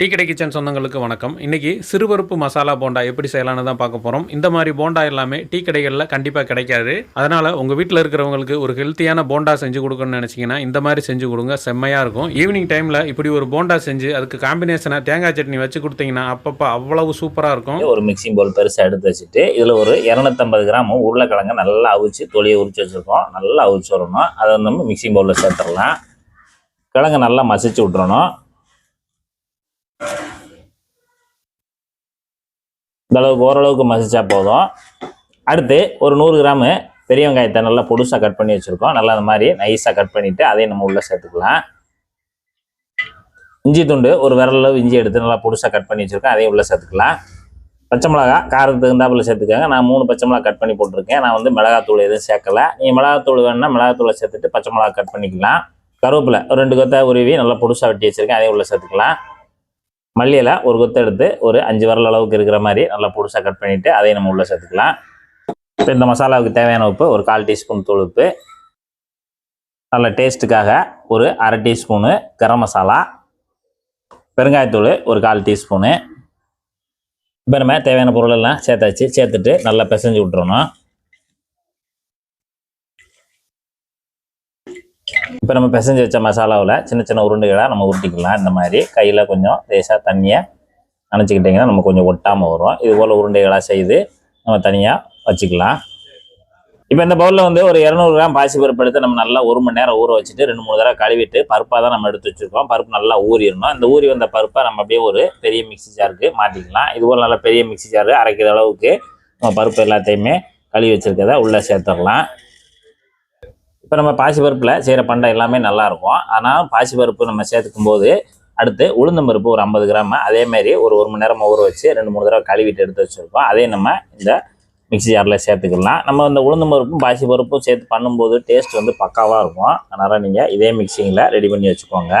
Tea கடை kitchen சொந்தங்களுக்கு வணக்கம். இன்றைக்கி சிறுபருப்பு மசாலா போண்டா எப்படி செய்யலான்னு தான் பார்க்க போகிறோம். இந்த மாதிரி போண்டா எல்லாமே டீ கடைகளில் கண்டிப்பாக கிடைக்காது. அதனால் உங்கள் வீட்டில் இருக்கிறவங்களுக்கு ஒரு ஹெல்த்தியான போண்டா செஞ்சு கொடுக்கணும்னு நினச்சிங்கன்னா இந்த மாதிரி செஞ்சு கொடுங்க, செம்மையாக இருக்கும். ஈவினிங் டைமில் இப்படி ஒரு போண்டா செஞ்சு அதுக்கு காம்பினேஷனாக தேங்காய் சட்னி வச்சு கொடுத்தீங்கன்னா அப்பப்போ அவ்வளவு சூப்பராக இருக்கும். ஒரு மிக்சிங் பவுல் பெருசாக எடுத்து வச்சுட்டு இதில் ஒரு 250 கிராம் உருளைக்கிழங்கு நல்லா அவிச்சு தொலியை உரிச்சு வச்சுருக்கோம். நல்லா அவிச்சு வரணும். அதை நம்ம மிக்சிங் பவுலில் சேர்த்துடலாம். கிழங்கு நல்லா மசிச்சு விட்டுறணும். இந்த அளவுக்கு ஓரளவுக்கு மசிச்சா போதும். அடுத்து ஒரு 100 கிராமு பெரிய வெங்காயத்தை நல்லா பொடுசாக கட் பண்ணி வச்சுருக்கோம். நல்லா அந்த மாதிரி நைஸாக கட் பண்ணிவிட்டு அதையும் நம்ம உள்ளே சேர்த்துக்கலாம். இஞ்சி துண்டு ஒரு விரலளவு இஞ்சி எடுத்து நல்லா பொடுசாக கட் பண்ணி வச்சுருக்கேன். அதையும் உள்ளே சேர்த்துக்கலாம். பச்சை மிளகா காரத்துக்கு தகுந்தாப்புல சேர்த்துக்கோங்க. நான் 3 பச்சை மிளகா கட் பண்ணி போட்டிருக்கேன். நான் வந்து மிளகாத்தூள் எதுவும் சேர்க்கலை. நீங்கள் மிளகாத்தூள் வேணுன்னா மிளகாத்தூளை சேர்த்துட்டு பச்சை மிளகா கட் பண்ணிக்கலாம். கருவேப்பிலை ஒரு 2 கொத்தை உருவி நல்லா பொடுசாக வெட்டி வச்சுருக்கேன். அதையும் உள்ளே சேர்த்துக்கலாம். மல்லியில ஒரு கொத்தை எடுத்து ஒரு 5 விரல் அளவுக்கு இருக்கிற மாதிரி நல்லா பொடுசாக கட் பண்ணிவிட்டு அதையும் நம்ம உள்ளே சேர்த்துக்கலாம். இப்போ இந்த மசாலாவுக்கு தேவையான உப்பு ஒரு 1/4 டீஸ்பூன் தூள் உப்பு, நல்ல டேஸ்ட்டுக்காக ஒரு 1/2 டீஸ்பூனு கரம் மசாலா, பெருங்காயத்தூள் ஒரு 1/4 டீஸ்பூனு. இப்போ நம்ம தேவையான பொருளெல்லாம் சேர்த்துட்டு நல்லா பிசைஞ்சு விட்டுறணும். இப்போ நம்ம பிசைஞ்சு வச்ச மசாலாவில் சின்ன சின்ன உருண்டைகளாக நம்ம உருட்டிக்கலாம். இந்த மாதிரி கையில் கொஞ்சம் லேசாக தண்ணியை நினச்சிக்கிட்டிங்கன்னா நம்ம கொஞ்சம் ஒட்டாமல் வரும். இது போல் உருண்டைகளாக செய்து நம்ம தனியாக வச்சுக்கலாம். இப்போ இந்த பவுலில் வந்து ஒரு 200 கிராம் பாசிப்பருப்பு எடுத்து நம்ம நல்லா 1 மணி நேரம் ஊற வச்சுட்டு 2-3 தடவை கழுவிட்டு பருப்பாக தான் நம்ம எடுத்து வச்சுருக்கோம். பருப்பு நல்லா ஊறிடணும். இந்த ஊறி வந்த பருப்பை நம்ம அப்படியே ஒரு பெரிய மிக்சி ஜாருக்கு மாற்றிக்கலாம். இதுபோல் நல்லா பெரிய மிக்சி ஜாரு அரைக்கிற அளவுக்கு நம்ம பருப்பு எல்லாத்தையுமே கழுவி வச்சுருக்கதை உள்ளே சேர்த்துடலாம். இப்போ நம்ம பாசிப்பருப்பில் செய்கிற பண்டம் எல்லாமே நல்லாயிருக்கும். ஆனால் பாசிப்பருப்பு நம்ம சேர்த்துக்கும் போது அடுத்து உளுந்தம்பருப்பு ஒரு 50 கிராம் அதேமாரி ஒரு 1 மணி நேரம் ஊற வச்சு 2-3 தடவை கழுவிட்டு எடுத்து வச்சுருக்கோம். அதே நம்ம இந்த மிக்சி ஜாரில் சேர்த்துக்கலாம். நம்ம இந்த உளுந்தம்பருப்பும் பாசிப்பருப்பும் சேர்த்து பண்ணும்போது டேஸ்ட் வந்து பக்காவாக இருக்கும். அதனால் நீங்கள் இதே மிக்சிங்கில் ரெடி பண்ணி வச்சுக்கோங்க.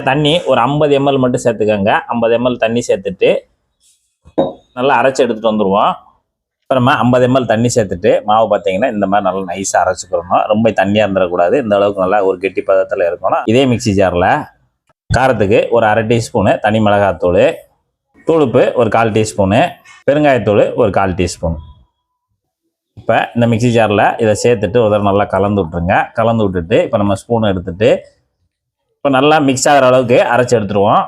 தண்ணி ஒரு 50 ml மட்டும் சேர்த்துக்கோங்க. 50 ml தண்ணி சேர்த்துட்டு நல்லா அரைச்சி எடுத்துகிட்டு வந்துடுவோம். இப்போ நம்ம 50 ml தண்ணி சேர்த்துட்டு மாவு பார்த்தீங்கன்னா இந்த மாதிரி நல்லா நைஸாக அரைச்சிக்கிறணும். ரொம்ப தண்ணியாக இருந்துடக்கூடாது. இந்த அளவுக்கு நல்லா ஒரு கெட்டி பதத்தில் இருக்கணும். இதே மிக்சி ஜாரில் காரத்துக்கு ஒரு 1/2 டீஸ்பூனு தனி மிளகாத்தூள், தூளுப்பு ஒரு 1/4 டீஸ்பூனு, பெருங்காயத்தூள் ஒரு 1/4 டீஸ்பூன். இப்போ இந்த மிக்சி ஜாரில் இதை சேர்த்துட்டு ஒரு தடவை நல்லா கலந்து விட்ருங்க. கலந்து விட்டுட்டு இப்போ நம்ம ஸ்பூன் எடுத்துகிட்டு இப்போ நல்லா மிக்ஸ் ஆகிற அளவுக்கு அரைச்சி எடுத்துருவோம்.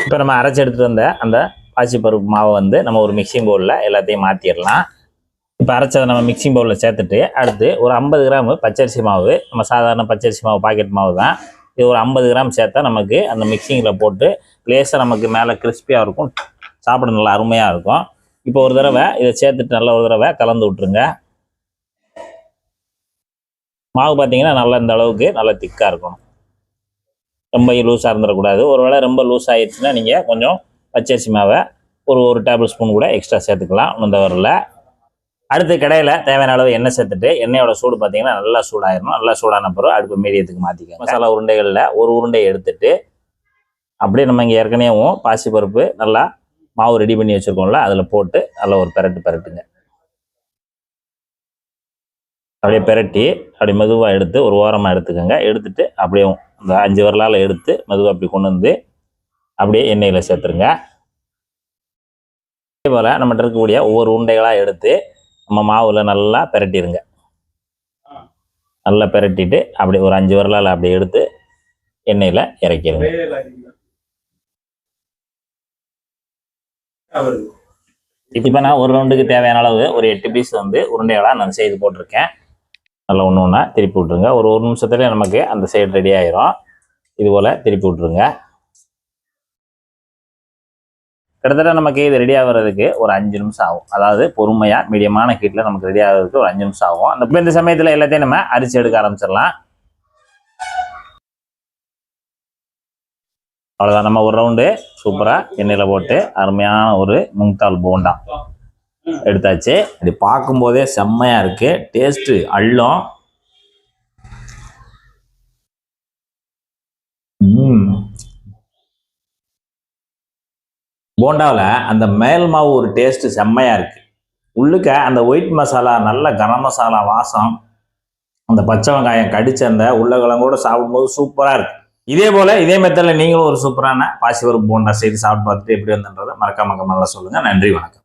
இப்போ நம்ம அரைச்சி எடுத்துகிட்டு வந்த அந்த பாசிப்பருப்பு மாவை வந்து நம்ம ஒரு மிக்சிங் பவுலில் எல்லாத்தையும் மாற்றிடலாம். இப்போ அரைச்சதை நம்ம மிக்சிங் பவுலில் சேர்த்துட்டு அடுத்து ஒரு 50 கிராம் பச்சரிசி மாவு, நம்ம சாதாரண பச்சரிசி மாவு பாக்கெட் மாவு தான், இது ஒரு 50 கிராம் சேர்த்தா நமக்கு அந்த மிக்சிங்கில் போட்டு லேசாக நமக்கு மேலே கிறிஸ்பியாக இருக்கும், சாப்பிட நல்லா அருமையாக இருக்கும். இப்போ ஒரு தடவை இதை சேர்த்துட்டு நல்லா ஒரு தடவை கலந்து விட்ருங்க. மாவு பார்த்தீங்கன்னா நல்லா இந்த அளவுக்கு நல்லா திக்காக இருக்கணும். ரொம்ப லூஸாக இருந்துடக்கூடாது. ஒருவேளை ரொம்ப லூஸ் ஆகிடுச்சுன்னா நீங்கள் கொஞ்சம் பச்சரிசி மாவை ஒரு டேபிள் ஸ்பூன் கூட எக்ஸ்ட்ரா சேர்த்துக்கலாம். இந்த வரல அடுத்து கடையில் தேவையான அளவு எண்ணெய் சேர்த்துட்டு எண்ணெயோட சூடு பார்த்தீங்கன்னா நல்லா சூடாயிடணும். நல்லா சூடான பிறகு அடுப்பு மீடியத்துக்கு மாற்றிக்க. மசாலா உருண்டைகளில் ஒரு உருண்டையை எடுத்துட்டு அப்படியே நம்ம இங்கே ஏற்கனவே பாசிப்பருப்பு நல்லா மாவு ரெடி பண்ணி வச்சுருக்கோம்ல அதில் போட்டு நல்லா ஒரு பெரட்டுங்க. அப்படியே பெரட்டி அப்படி மெதுவாக எடுத்து ஒரு ஓரமாக எடுத்துக்கோங்க. எடுத்துட்டு அப்படியே அந்த 5 விரலால் எடுத்து மெதுவாக அப்படி கொண்டு வந்து அப்படியே எண்ணெயில் சேர்த்துருங்க. அதே போல் நம்மகிட்ட இருக்கக்கூடிய ஒவ்வொரு உருண்டைகளாக எடுத்து நம்ம மாவில் நல்லா பெரட்டிடுங்க. நல்லா பெரட்டிட்டு அப்படி ஒரு 5 விரலால் அப்படி எடுத்து எண்ணெயில் இறக்கிடுங்க. இப்போ நான் ஒரு ரவுண்டுக்கு தேவையான அளவு ஒரு 8 பீஸ் வந்து உருண்டைகளாக நான் செய்து போட்டிருக்கேன். நல்லா ஒன்று ஒன்றா திருப்பி விட்ருங்க. ஒரு நிமிஷத்துலேயே நமக்கு அந்த சைடு ரெடி ஆகிரும். இது போல் திருப்பி விட்ருங்க. கிட்டத்தட்ட நமக்கு இது ரெடி ஆகிறதுக்கு ஒரு 5 நிமிஷம் ஆகும். அதாவது பொறுமையாக மீடியமான ஹீட்டில் நமக்கு ரெடி ஆகிறதுக்கு ஒரு 5 நிமிஷம் ஆகும். இந்த சமயத்தில் எல்லாத்தையும் நம்ம அரிசி எடுக்க ஆரம்பிச்சிடலாம். அவ்வளோதான், நம்ம ஒரு ரவுண்டு சூப்பராக எண்ணெயில் போட்டு அருமையான ஒரு முங்தால் போண்டா எடுத்தாச்சு. இப்படி பார்க்கும்போதே செம்மையாக இருக்குது. டேஸ்ட்டு அள்ளும். போண்டாவில் அந்த மேல் மாவு ஒரு டேஸ்ட்டு செம்மையாக இருக்குது. உள்ளுக்க அந்த ஒயிட் மசாலா நல்ல கரம் மசாலா வாசம் அந்த பச்சை வெங்காயம் கடிச்ச அந்த உருளைக்கிழங்கோட சாப்பிடும்போது சூப்பராக இருக்கு. இதே போல் இதே மெத்தடில் நீங்களும் ஒரு சூப்பரான பாசிப்பருப்பு போண்டா செய்து சாப்பிட்டு பார்த்துட்டு எப்படி வந்துன்றதை மறக்காம கமெண்ட்ல சொல்லுங்கள். நன்றி, வணக்கம்.